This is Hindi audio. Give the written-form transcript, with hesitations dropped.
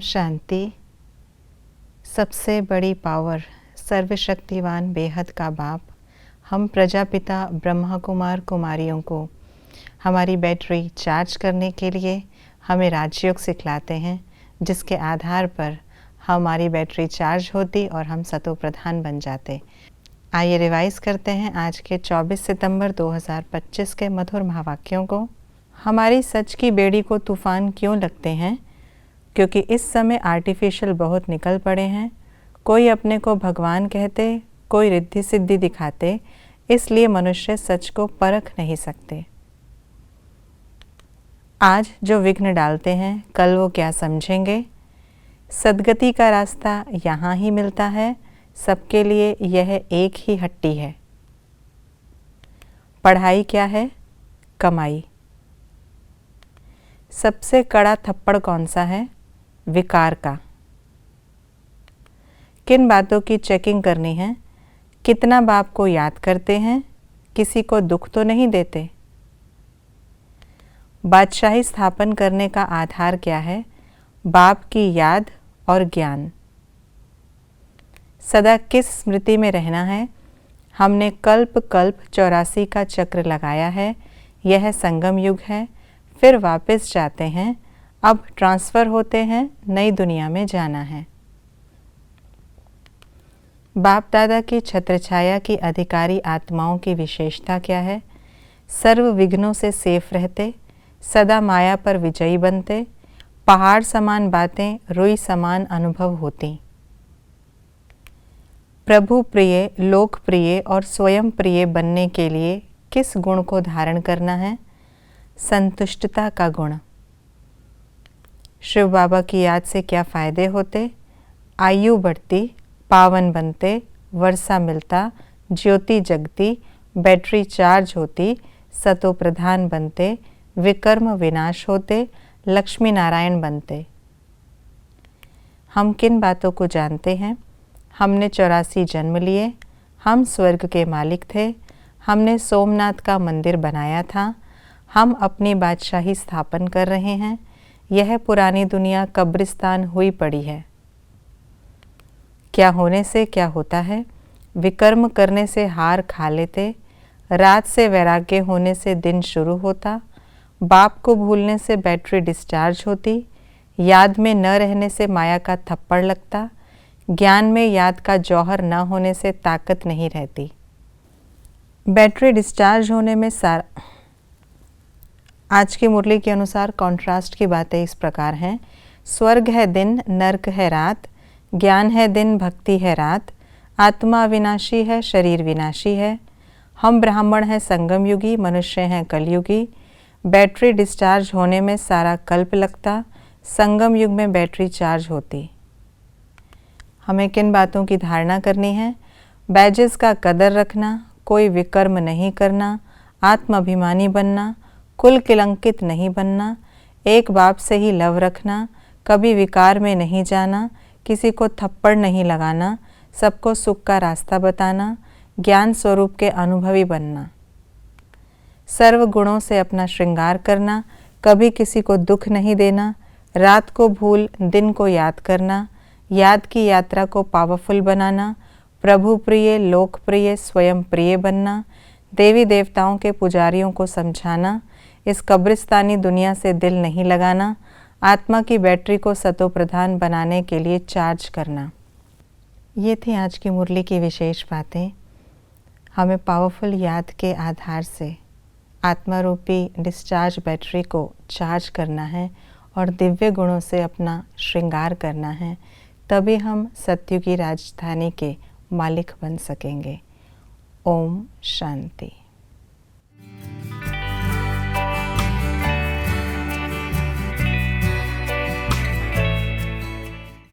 शांति। सबसे बड़ी पावर, सर्वशक्तिवान बेहद का बाप, हम प्रजापिता ब्रह्मा कुमार कुमारियों को हमारी बैटरी चार्ज करने के लिए हमें राजयोग सिखलाते हैं, जिसके आधार पर हमारी बैटरी चार्ज होती और हम सतो प्रधान बन जाते। आइए रिवाइज करते हैं आज के 24 सितंबर 2025 के मधुर महावाक्यों को। हमारी सच की बेड़ी को तूफान क्यों लगते हैं? क्योंकि इस समय आर्टिफिशियल बहुत निकल पड़े हैं। कोई अपने को भगवान कहते, कोई रिद्धि सिद्धि दिखाते, इसलिए मनुष्य सच को परख नहीं सकते। आज जो विघ्न डालते हैं, कल वो क्या समझेंगे? सद्गति का रास्ता यहाँ ही मिलता है, सबके लिए यह एक ही हट्टी है। पढ़ाई क्या है? कमाई। सबसे कड़ा थप्पड़ कौन सा है? विकार का। किन बातों की चेकिंग करनी है? कितना बाप को याद करते हैं? किसी को दुख तो नहीं देते? बादशाही स्थापन करने का आधार क्या है? बाप की याद और ज्ञान। सदा किस स्मृति में रहना है? हमने कल्प कल्प 84 का चक्र लगाया है। यह संगम युग है, फिर वापस जाते हैं, अब ट्रांसफ़र होते हैं, नई दुनिया में जाना है। बाप दादा की छत्रछाया की अधिकारी आत्माओं की विशेषता क्या है? सर्व विघ्नों से सेफ रहते, सदा माया पर विजयी बनते, पहाड़ समान बातें रुई समान अनुभव होती। प्रभु प्रिय, लोकप्रिय और स्वयं प्रिय बनने के लिए किस गुण को धारण करना है? संतुष्टता का गुण। शिव बाबा की याद से क्या फ़ायदे होते? आयु बढ़ती, पावन बनते, वर्षा मिलता, ज्योति जगती, बैटरी चार्ज होती, सतो प्रधान बनते, विकर्म विनाश होते, लक्ष्मी नारायण बनते। हम किन बातों को जानते हैं? हमने 84 जन्म लिए, हम स्वर्ग के मालिक थे, हमने सोमनाथ का मंदिर बनाया था, हम अपनी बादशाही स्थापन कर रहे हैं। यह पुरानी दुनिया कब्रिस्तान हुई पड़ी है। क्या होने से क्या होता है? विकर्म करने से हार खा लेते, रात से वैराग्य होने से दिन शुरू होता, बाप को भूलने से बैटरी डिस्चार्ज होती, याद में न रहने से माया का थप्पड़ लगता, ज्ञान में याद का जौहर न होने से ताकत नहीं रहती। बैटरी डिस्चार्ज होने में आज की मुरली के अनुसार कॉन्ट्रास्ट की बातें इस प्रकार हैं। स्वर्ग है दिन, नर्क है रात, ज्ञान है दिन, भक्ति है रात, आत्मा विनाशी है, शरीर विनाशी है। हम ब्राह्मण हैं संगम युगी, मनुष्य हैं कलयुगी। बैटरी डिस्चार्ज होने में सारा कल्प लगता, संगम युग में बैटरी चार्ज होती। हमें किन बातों की धारणा करनी है? बैजेस का कदर रखना, कोई विकर्म नहीं करना, आत्माभिमानी बनना, कुल किलंकित नहीं बनना, एक बाप से ही लव रखना, कभी विकार में नहीं जाना, किसी को थप्पड़ नहीं लगाना, सबको सुख का रास्ता बताना, ज्ञान स्वरूप के अनुभवी बनना, सर्व गुणों से अपना श्रृंगार करना, कभी किसी को दुख नहीं देना, रात को भूल दिन को याद करना, याद की यात्रा को पावरफुल बनाना, प्रभु प्रिय, लोकप्रिय, स्वयं प्रिय बनना, देवी देवताओं के पुजारियों को समझाना, इस कब्रिस्तानी दुनिया से दिल नहीं लगाना, आत्मा की बैटरी को सतो प्रधान बनाने के लिए चार्ज करना। ये थी आज की मुरली की विशेष बातें। हमें पावरफुल याद के आधार से आत्मा रूपी डिस्चार्ज बैटरी को चार्ज करना है और दिव्य गुणों से अपना श्रृंगार करना है, तभी हम सत्युगी राजधानी के मालिक बन सकेंगे। ओम शांति।